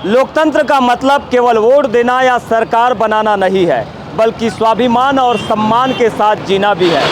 लोकतंत्र का मतलब केवल वोट देना या सरकार बनाना नहीं है, बल्कि स्वाभिमान और सम्मान के साथ जीना भी है।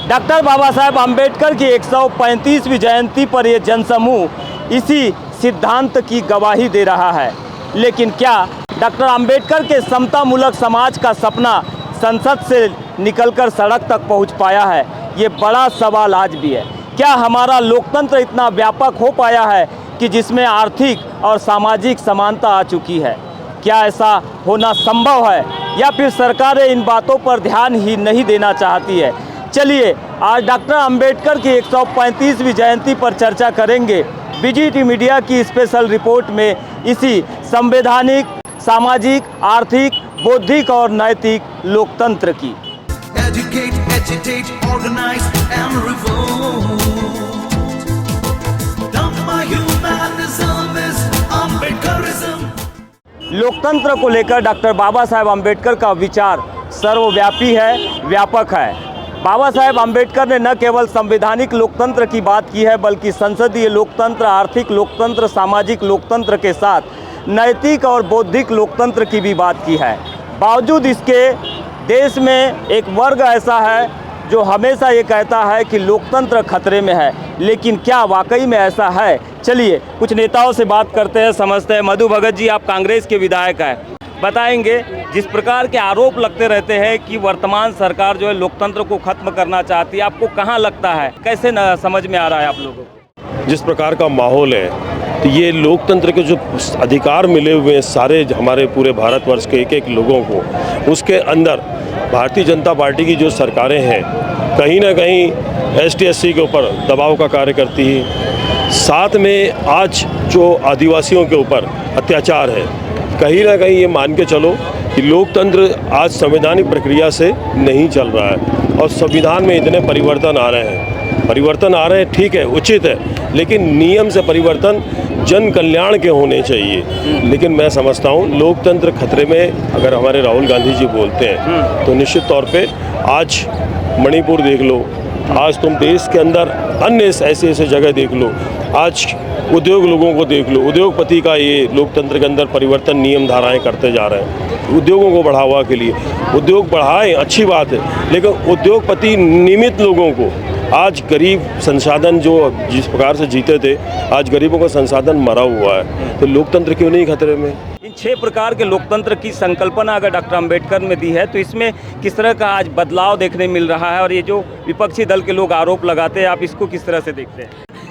डॉक्टर बाबा साहेब आम्बेडकर की 135वीं जयंती पर यह जनसमूह इसी सिद्धांत की गवाही दे रहा है। लेकिन क्या डॉक्टर आम्बेडकर के समतामूलक समाज का सपना संसद से निकलकर सड़क तक पहुंच पाया है? ये बड़ा सवाल आज भी है। क्या हमारा लोकतंत्र इतना व्यापक हो पाया है कि जिसमें आर्थिक और सामाजिक समानता आ चुकी है? क्या ऐसा होना संभव है या फिर सरकारें इन बातों पर ध्यान ही नहीं देना चाहती है? चलिए आज डॉक्टर अंबेडकर की 135वीं जयंती पर चर्चा करेंगे बीजीटी मीडिया की स्पेशल रिपोर्ट में इसी संवैधानिक, सामाजिक, आर्थिक, बौद्धिक और नैतिक लोकतंत्र की। Educate, agitate, organize and revolt. Dhamma humanism is Ambedkarism. लोकतंत्र को लेकर डॉक्टर बाबा साहेब आम्बेडकर का विचार सर्वव्यापी है, व्यापक है। बाबा साहेब आम्बेडकर ने न केवल संवैधानिक लोकतंत्र की बात की है, बल्कि संसदीय लोकतंत्र, आर्थिक लोकतंत्र, सामाजिक लोकतंत्र के साथ नैतिक और बौद्धिक लोकतंत्र की भी बात की है। बावजूद इसके देश में एक वर्ग ऐसा है जो हमेशा ये कहता है कि लोकतंत्र खतरे में है, लेकिन क्या वाकई में ऐसा है? चलिए कुछ नेताओं से बात करते हैं, समझते हैं। मधु भगत जी, आप कांग्रेस के विधायक हैं, बताएंगे जिस प्रकार के आरोप लगते रहते हैं कि वर्तमान सरकार जो है लोकतंत्र को खत्म करना चाहती है, आपको कहाँ लगता है, कैसे न समझ में आ रहा है आप लोगों को? जिस प्रकार का माहौल है, तो ये लोकतंत्र के जो अधिकार मिले हुए हैं सारे हमारे पूरे भारतवर्ष के एक एक लोगों को, उसके अंदर भारतीय जनता पार्टी की जो सरकारें हैं कहीं ना कहीं ST/SC के ऊपर दबाव का कार्य करती है। साथ में आज जो आदिवासियों के ऊपर अत्याचार है, कहीं ना कहीं ये मान के चलो कि लोकतंत्र आज संवैधानिक प्रक्रिया से नहीं चल रहा है। और संविधान में इतने परिवर्तन आ रहे हैं, ठीक है, उचित है, लेकिन नियम से परिवर्तन जन कल्याण के होने चाहिए। लेकिन मैं समझता हूँ लोकतंत्र खतरे में अगर हमारे राहुल गांधी जी बोलते हैं तो निश्चित तौर पे आज मणिपुर देख लो, आज तुम देश के अंदर अन्य ऐसे ऐसे जगह देख लो, आज उद्योग लोगों को देख लो, उद्योगपति का ये लोकतंत्र के अंदर परिवर्तन नियम धाराएं करते जा रहे हैं उद्योगों को बढ़ावा के लिए। उद्योग बढ़ाएं, अच्छी बात है, लेकिन उद्योगपति नियमित लोगों को आज गरीब संसाधन जो जिस प्रकार से जीते थे, आज गरीबों का संसाधन मरा हुआ है, तो लोकतंत्र क्यों नहीं खतरे में? इन 6 प्रकार के लोकतंत्र की संकल्पना अगर डॉक्टर अंबेडकर ने दी है तो इसमें किस तरह का आज बदलाव देखने मिल रहा है? और ये जो विपक्षी दल के लोग आरोप लगाते हैं, आप इसको किस तरह से देखते हैं?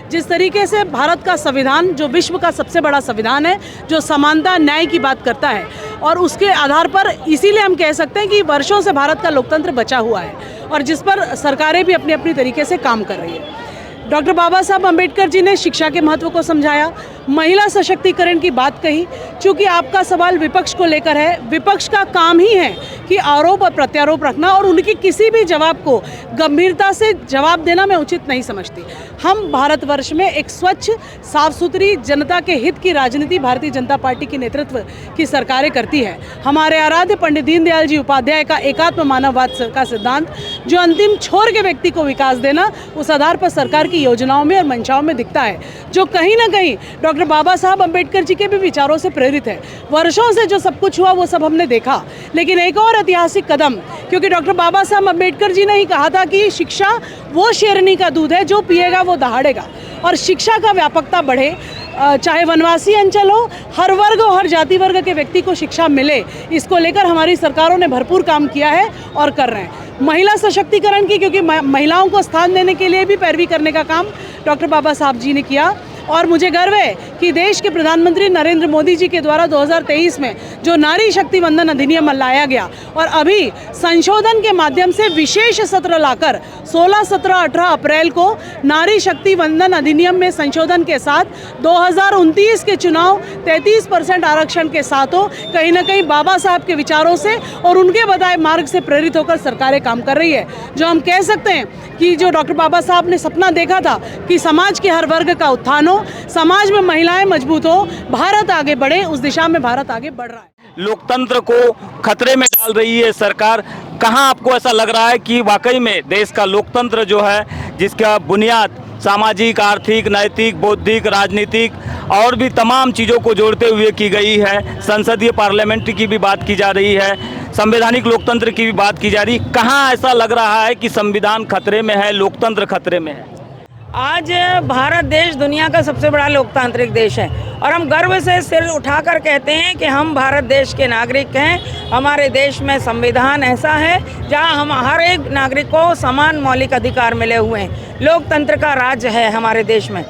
जिस तरीके से भारत का संविधान जो विश्व का सबसे बड़ा संविधान है, जो समानता न्याय की बात करता है, और उसके आधार पर इसीलिए हम कह सकते हैं कि वर्षों से भारत का लोकतंत्र बचा हुआ है और जिस पर सरकारें भी अपनी अपनी तरीके से काम कर रही है। डॉक्टर बाबा साहब अम्बेडकर जी ने शिक्षा के महत्व को समझाया, महिला सशक्तिकरण की बात कही। चूँकि आपका सवाल विपक्ष को लेकर है, विपक्ष का काम ही है कि आरोप और प्रत्यारोप रखना और उनकी किसी भी जवाब को गंभीरता से जवाब देना मैं उचित नहीं समझती। हम भारतवर्ष में एक स्वच्छ, साफ सुथरी, जनता के हित की राजनीति भारतीय जनता पार्टी के नेतृत्व की सरकारें करती है। हमारे आराध्य पंडित दीनदयाल जी उपाध्याय का एकात्म मानववाद का सिद्धांत, जो अंतिम छोर के व्यक्ति को विकास देना, उस आधार पर सरकार की योजनाओं में और मंशाओं में दिखता है, जो कहीं ना कहीं डॉक्टर बाबा साहब अम्बेडकर जी के भी विचारों से प्रेरित है। वर्षों से जो सब कुछ हुआ वो सब हमने देखा, लेकिन एक और ऐतिहासिक कदम, क्योंकि डॉक्टर बाबा साहब अम्बेडकर जी ने ही कहा था कि शिक्षा वो शेरनी का दूध है जो पिएगा वो दहाड़ेगा, और शिक्षा का व्यापकता बढ़े, चाहे वनवासी अंचल हो, हर वर्ग और हर जाति वर्ग के व्यक्ति को शिक्षा मिले, इसको लेकर हमारी सरकारों ने भरपूर काम किया है और कर रहे हैं। महिला सशक्तिकरण की, क्योंकि महिलाओं को स्थान देने के लिए भी पैरवी करने का काम डॉक्टर बाबा साहब जी ने किया। और मुझे गर्व है कि देश के प्रधानमंत्री नरेंद्र मोदी जी के द्वारा 2023 में जो नारी शक्ति वंदन अधिनियम लाया गया, और अभी संशोधन के माध्यम से विशेष सत्र लाकर 16, 17, 18 अप्रैल को नारी शक्ति वंदन अधिनियम में संशोधन के साथ 2029 के चुनाव 33% आरक्षण के साथ हो, कहीं ना कहीं बाबा साहब के विचारों से और उनके बताए मार्ग से प्रेरित होकर सरकारें काम कर रही है। जो हम कह सकते हैं कि जो डॉक्टर बाबा साहब ने सपना देखा था कि समाज के हर वर्ग का उत्थान हो, समाज में महिलाएं मजबूत हो, भारत आगे बढ़े, उस दिशा में भारत आगे बढ़ रहा है। लोकतंत्र को खतरे में डाल रही है सरकार। कहाँ आपको ऐसा लग रहा है कि वाकई में देश का लोकतंत्र जो है, जिसका बुनियाद सामाजिक, आर्थिक, नैतिक, बौद्धिक, राजनीतिक और भी तमाम चीज़ों को जोड़ते हुए की गई है। संसदीय पार्लियामेंट्री की भी बात की जा रही है, संवैधानिक लोकतंत्र की भी बात की जा रही है। कहाँ ऐसा लग रहा है कि संविधान खतरे में है, लोकतंत्र खतरे में है? आज भारत देश दुनिया का सबसे बड़ा लोकतांत्रिक देश है और हम गर्व से सिर उठाकर कहते हैं कि हम भारत देश के नागरिक हैं। हमारे देश में संविधान ऐसा है जहां हम हर एक नागरिक को समान मौलिक अधिकार मिले हुए हैं। लोकतंत्र का राज्य है हमारे देश में।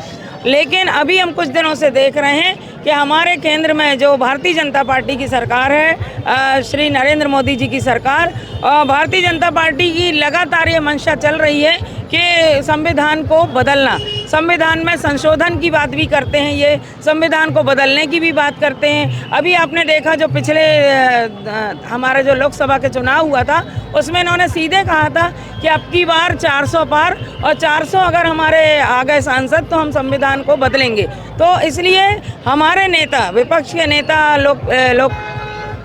लेकिन अभी हम कुछ दिनों से देख रहे हैं कि हमारे केंद्र में जो भारतीय जनता पार्टी की सरकार है, श्री नरेंद्र मोदी जी की सरकार, भारतीय जनता पार्टी की लगातार ये मंशा चल रही है कि संविधान को बदलना, संविधान में संशोधन की बात भी करते हैं, ये संविधान को बदलने की भी बात करते हैं। अभी आपने देखा जो पिछले हमारा जो लोकसभा के चुनाव हुआ था उसमें इन्होंने सीधे कहा था कि अब की बार 400 पार, और 400 अगर हमारे आ गए सांसद तो हम संविधान को बदलेंगे। तो इसलिए हमारे नेता, विपक्ष के नेता लोक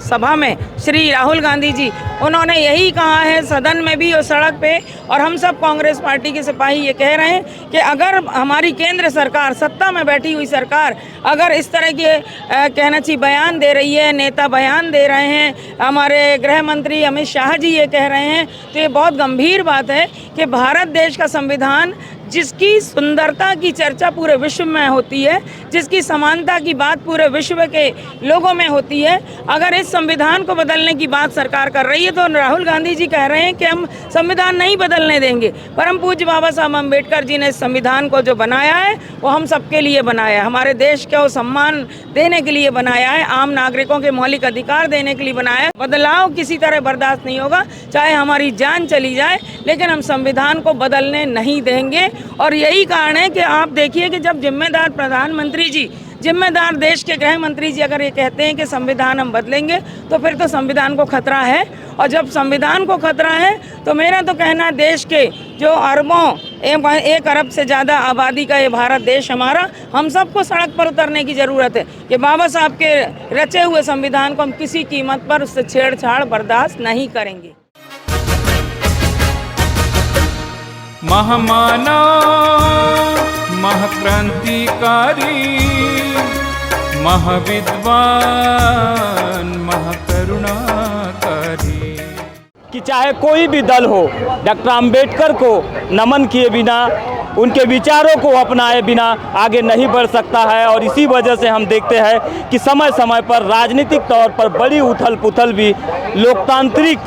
सभा में श्री राहुल गांधी जी, उन्होंने यही कहा है सदन में भी और सड़क पे, और हम सब कांग्रेस पार्टी के सिपाही ये कह रहे हैं कि अगर हमारी केंद्र सरकार, सत्ता में बैठी हुई सरकार, अगर इस तरह के कहना चाहिए बयान दे रही है, नेता बयान दे रहे हैं, हमारे गृह मंत्री अमित शाह जी ये कह रहे हैं, तो ये बहुत गंभीर बात है कि भारत देश का संविधान, जिसकी सुंदरता की चर्चा पूरे विश्व में होती है, जिसकी समानता की बात पूरे विश्व के लोगों में होती है, अगर इस संविधान को बदलने की बात सरकार कर रही है तो राहुल गांधी जी कह रहे हैं कि हम संविधान नहीं बदलने देंगे। परम पूज्य बाबा साहब अम्बेडकर जी ने इस संविधान को जो बनाया है वो हम सबके लिए बनाया है, हमारे देश को सम्मान देने के लिए बनाया है, आम नागरिकों के मौलिक अधिकार देने के लिए बनाया है। बदलाव किसी तरह बर्दाश्त नहीं होगा, चाहे हमारी जान चली जाए, लेकिन हम संविधान को बदलने नहीं देंगे। और यही कारण है कि आप देखिए कि जब जिम्मेदार प्रधानमंत्री जी, जिम्मेदार देश के गृह मंत्री जी अगर ये कहते हैं कि संविधान हम बदलेंगे, तो फिर तो संविधान को खतरा है। और जब संविधान को खतरा है तो मेरा तो कहना है देश के जो अरबों, 1 अरब से ज़्यादा आबादी का ये भारत देश हमारा, हम सबको सड़क पर उतरने की ज़रूरत है कि बाबा साहब के रचे हुए संविधान को हम किसी कीमत पर उससे छेड़छाड़ बर्दाश्त नहीं करेंगे। महामानव, महाक्रांतिकारी, महाविद्वान, महाकरुणाकारी। कि चाहे कोई भी दल हो, डॉक्टर अंबेडकर को नमन किए बिना, उनके विचारों को अपनाए बिना आगे नहीं बढ़ सकता है। और इसी वजह से हम देखते हैं कि समय समय पर राजनीतिक तौर पर बड़ी उथल पुथल भी लोकतांत्रिक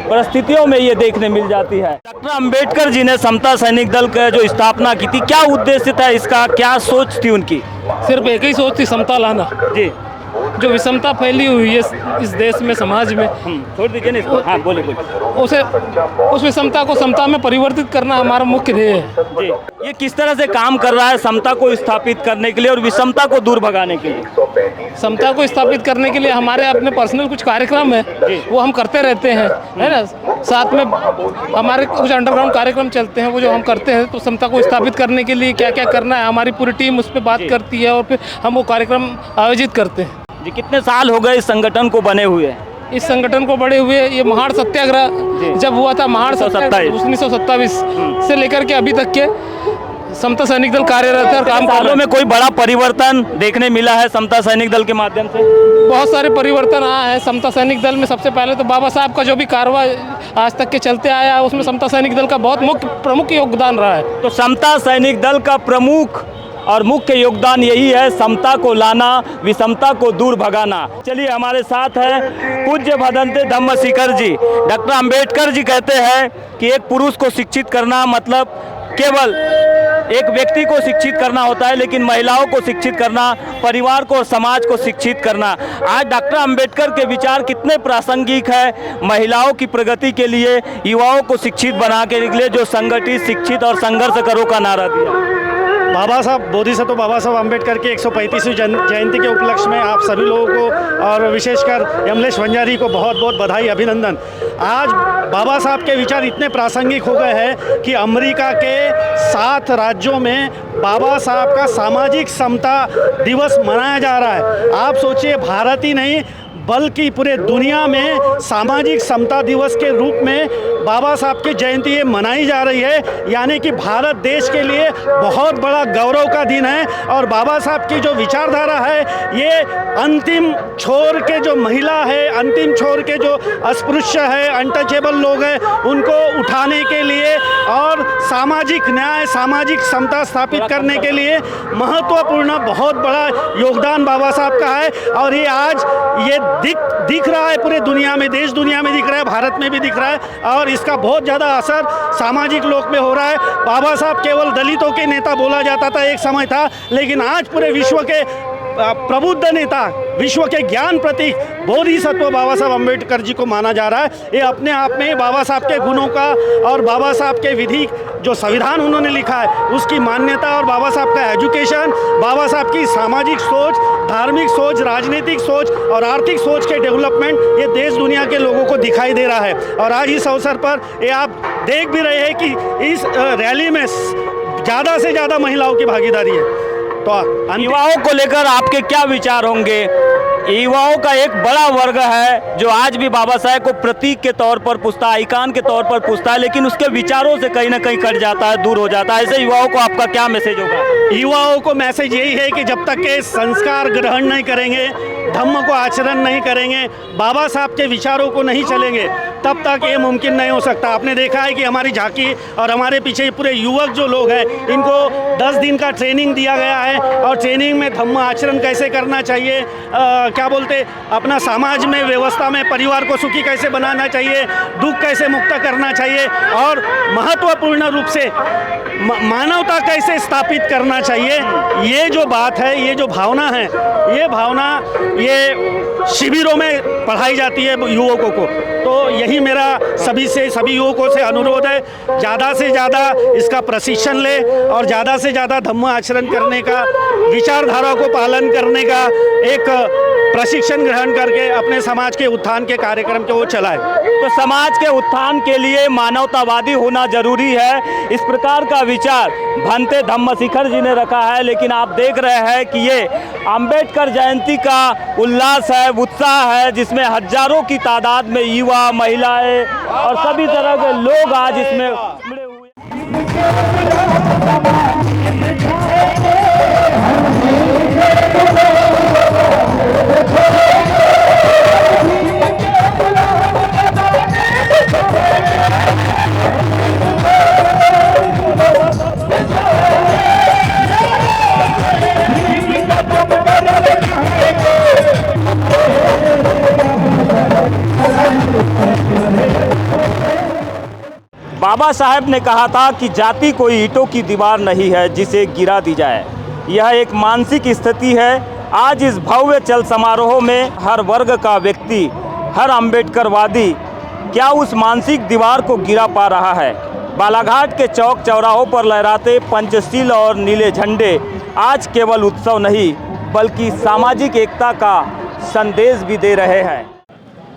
परिस्थितियों में ये देखने मिल जाती है। डॉक्टर अंबेडकर जी ने समता सैनिक दल का जो स्थापना की थी, क्या उद्देश्य था इसका, क्या सोच थी उनकी? सिर्फ एक ही सोच थी, समता लाना। जी, जो विषमता फैली हुई है इस देश में, समाज में, छोड़ दीजिए ना इसको। हाँ, बोलिए बोलिए। उस विषमता को समता में परिवर्तित करना हमारा मुख्य ध्येय है। जी, ये किस तरह से काम कर रहा है समता को स्थापित करने के लिए और विषमता को दूर भगाने के लिए? समता को स्थापित करने के लिए हमारे अपने पर्सनल कुछ कार्यक्रम है, वो हम करते रहते हैं, है ना। साथ में हमारे कुछ अंडरग्राउंड कार्यक्रम चलते हैं, वो जो हम करते हैं। तो समता को स्थापित करने के लिए क्या क्या करना है, हमारी पूरी टीम उस पर बात करती है और फिर हम वो कार्यक्रम आयोजित करते हैं। जी, कितने साल हो गए इस संगठन को बने हुए? इस संगठन को बड़े हुए, ये महाड़ सत्याग्रह जब हुआ था, महाड़ सत्याग्रह 1927 से लेकर के अभी तक के समता सैनिक दल कार्यरत है और काम कर रहे हैं। में कोई बड़ा परिवर्तन देखने मिला है समता सैनिक दल के माध्यम से? बहुत सारे परिवर्तन आया है समता सैनिक दल में। सबसे पहले तो बाबा साहब का जो भी कार्रवाई आज तक के चलते आया है, उसमें समता सैनिक दल का बहुत प्रमुख योगदान रहा है। तो समता सैनिक दल का प्रमुख और मुख्य योगदान यही है, समता को लाना, विषमता को दूर भगाना। चलिए, हमारे साथ है पूज्य भदंते धम्म शिखर जी। डॉक्टर अंबेडकर जी कहते हैं कि एक पुरुष को शिक्षित करना मतलब केवल एक व्यक्ति को शिक्षित करना होता है, लेकिन महिलाओं को शिक्षित करना, परिवार को और समाज को शिक्षित करना। आज डॉक्टर अंबेडकर के विचार कितने प्रासंगिक है महिलाओं की प्रगति के लिए, युवाओं को शिक्षित बनाने के लिए, जो संगठित, शिक्षित और संघर्ष करो का नारा दिया। बाबा साहब, बोधिसत्व बाबा साहब अम्बेडकर की 135वीं जयंती के उपलक्ष्य में आप सभी लोगों को और विशेषकर यमलेश वंजारी को बहुत बहुत बधाई, अभिनंदन। आज बाबा साहब के विचार इतने प्रासंगिक हो गए हैं कि अमेरिका के 7 राज्यों में बाबा साहब का सामाजिक समता दिवस मनाया जा रहा है। आप सोचिए, भारत ही नहीं बल्कि पूरे दुनिया में सामाजिक समता दिवस के रूप में बाबा साहब की जयंती ये मनाई जा रही है। यानी कि भारत देश के लिए बहुत बड़ा गौरव का दिन है। और बाबा साहब की जो विचारधारा है, ये अंतिम छोर के जो महिला है, अंतिम छोर के जो अस्पृश्य है, अनटचेबल लोग हैं, उनको उठाने के लिए और सामाजिक न्याय, सामाजिक समता स्थापित करने के लिए महत्वपूर्ण बहुत बड़ा योगदान बाबा साहब का है। और ये आज ये दिख रहा है पूरे दुनिया में, देश दुनिया में दिख रहा है, भारत में भी दिख रहा है। और इसका बहुत ज़्यादा असर सामाजिक लोक में हो रहा है। बाबा साहब केवल दलितों के नेता बोला जाता था, एक समय था, लेकिन आज पूरे विश्व के प्रबुद्ध नेता, विश्व के ज्ञान प्रतीक बोधिसत्व बाबा साहब अम्बेडकर जी को माना जा रहा है। ये अपने आप में बाबा साहब के गुणों का और बाबा साहब के विधि जो संविधान उन्होंने लिखा है उसकी मान्यता, और बाबा साहब का एजुकेशन, बाबा साहब की सामाजिक सोच, धार्मिक सोच, राजनीतिक सोच और आर्थिक सोच के डेवलपमेंट ये देश दुनिया के लोगों को दिखाई दे रहा है। और आज इस अवसर पर ये आप देख भी रहे हैं कि इस रैली में ज़्यादा से ज़्यादा महिलाओं की भागीदारी है। तो युवाओं को लेकर आपके क्या विचार होंगे? युवाओं का एक बड़ा वर्ग है जो आज भी बाबा साहब को प्रतीक के तौर पर पूछता है, आइकॉन के तौर पर पूछता है, लेकिन उसके विचारों से कहीं ना कहीं कट जाता है, दूर हो जाता है। ऐसे युवाओं को आपका क्या मैसेज होगा? युवाओं को मैसेज यही है कि जब तक के संस्कार ग्रहण नहीं करेंगे, धम्म को आचरण नहीं करेंगे, बाबा साहब के विचारों को नहीं चलेंगे, तब तक ये मुमकिन नहीं हो सकता। आपने देखा है कि हमारी झांकी और हमारे पीछे पूरे युवक जो लोग हैं, इनको 10 दिन का ट्रेनिंग दिया गया है। और ट्रेनिंग में धम्म आचरण कैसे करना चाहिए, क्या बोलते, अपना समाज में, व्यवस्था में परिवार को सुखी कैसे बनाना चाहिए, दुख कैसे मुक्त करना चाहिए, और महत्वपूर्ण रूप से मानवता कैसे स्थापित करना चाहिए। ये जो बात है, ये जो भावना है, ये भावना ये शिविरों में पढ़ाई जाती है युवकों को। तो यही मेरा सभी युवकों से अनुरोध है, ज़्यादा से ज़्यादा इसका प्रशिक्षण ले और ज़्यादा से ज़्यादा धम्म आचरण करने का, विचारधारा को पालन करने का एक प्रशिक्षण ग्रहण करके अपने समाज के उत्थान के कार्यक्रम को वो चलाए। तो समाज के उत्थान के लिए मानवतावादी होना जरूरी है, इस प्रकार का विचार भंते धम्मशिखर जी ने रखा है। लेकिन आप देख रहे हैं कि ये अंबेडकर जयंती का उल्लास है, उत्साह है, जिसमें हजारों की तादाद में युवा, महिलाएं और सभी तरह के लोग आज इसमें जुड़े हुए। बाबा साहब ने कहा था कि जाति कोई ईंटों की दीवार नहीं है जिसे गिरा दी जाए, यह एक मानसिक स्थिति है। आज इस भव्य चल समारोह में हर वर्ग का व्यक्ति, हर अम्बेडकरवादी क्या उस मानसिक दीवार को गिरा पा रहा है? बालाघाट के चौक चौराहों पर लहराते पंचशील और नीले झंडे आज केवल उत्सव नहीं बल्कि सामाजिक एकता का संदेश भी दे रहे हैं।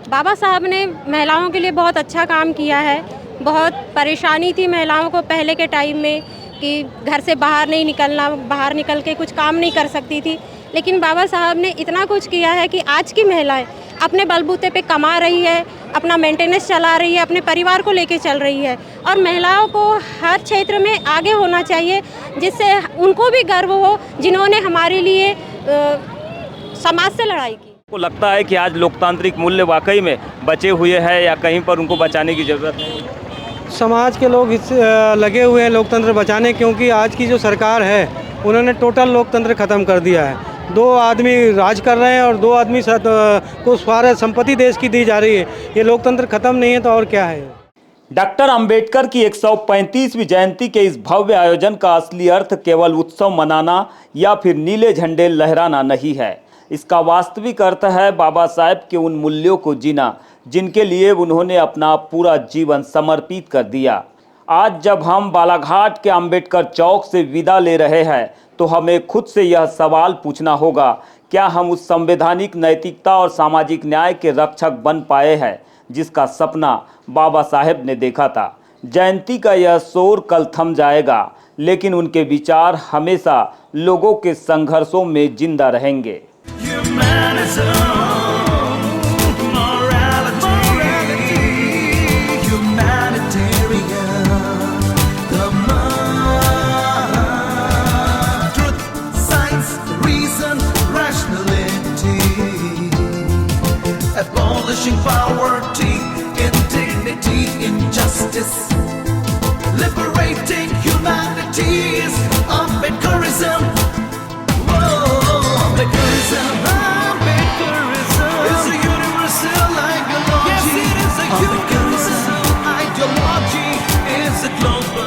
बाबा साहब ने महिलाओं के लिए बहुत अच्छा काम किया है। बहुत परेशानी थी महिलाओं को पहले के टाइम में कि घर से बाहर नहीं निकलना, बाहर निकल के कुछ काम नहीं कर सकती थी, लेकिन बाबा साहब ने इतना कुछ किया है कि आज की महिलाएं अपने बलबूते पे कमा रही है, अपना मेंटेनेंस चला रही है, अपने परिवार को लेके चल रही है। और महिलाओं को हर क्षेत्र में आगे होना चाहिए, जिससे उनको भी गर्व हो जिन्होंने हमारे लिए समाज से लड़ाई की। को लगता है कि आज लोकतांत्रिक मूल्य वाकई में बचे हुए हैं या कहीं पर उनको बचाने की ज़रूरत है? समाज के लोग इस लगे हुए हैं लोकतंत्र बचाने, क्योंकि आज की जो सरकार है उन्होंने टोटल लोकतंत्र ख़त्म कर दिया है। 2 आदमी राज कर रहे हैं और 2 आदमी को सारा संपत्ति देश की दी जा रही है। ये लोकतंत्र ख़त्म नहीं है तो और क्या है? डॉक्टर अंबेडकर की 135वीं जयंती के इस भव्य आयोजन का असली अर्थ केवल उत्सव मनाना या फिर नीले झंडे लहराना नहीं है। इसका वास्तविक अर्थ है बाबा साहब के उन मूल्यों को जीना जिनके लिए उन्होंने अपना पूरा जीवन समर्पित कर दिया। आज जब हम बालाघाट के अंबेडकर चौक से विदा ले रहे हैं तो हमें खुद से यह सवाल पूछना होगा, क्या हम उस संवैधानिक नैतिकता और सामाजिक न्याय के रक्षक बन पाए हैं जिसका सपना बाबा साहब ने देखा था? जयंती का यह शोर कल थम जाएगा, लेकिन उनके विचार हमेशा लोगों के संघर्षों में जिंदा रहेंगे। Humanism. abolishing poverty, indignity, injustice, liberating humanity is Ambedkarism. Whoa, Ambedkarism, Ambedkarism is a universal ideology. Yes, it is a universal ideology. Is a global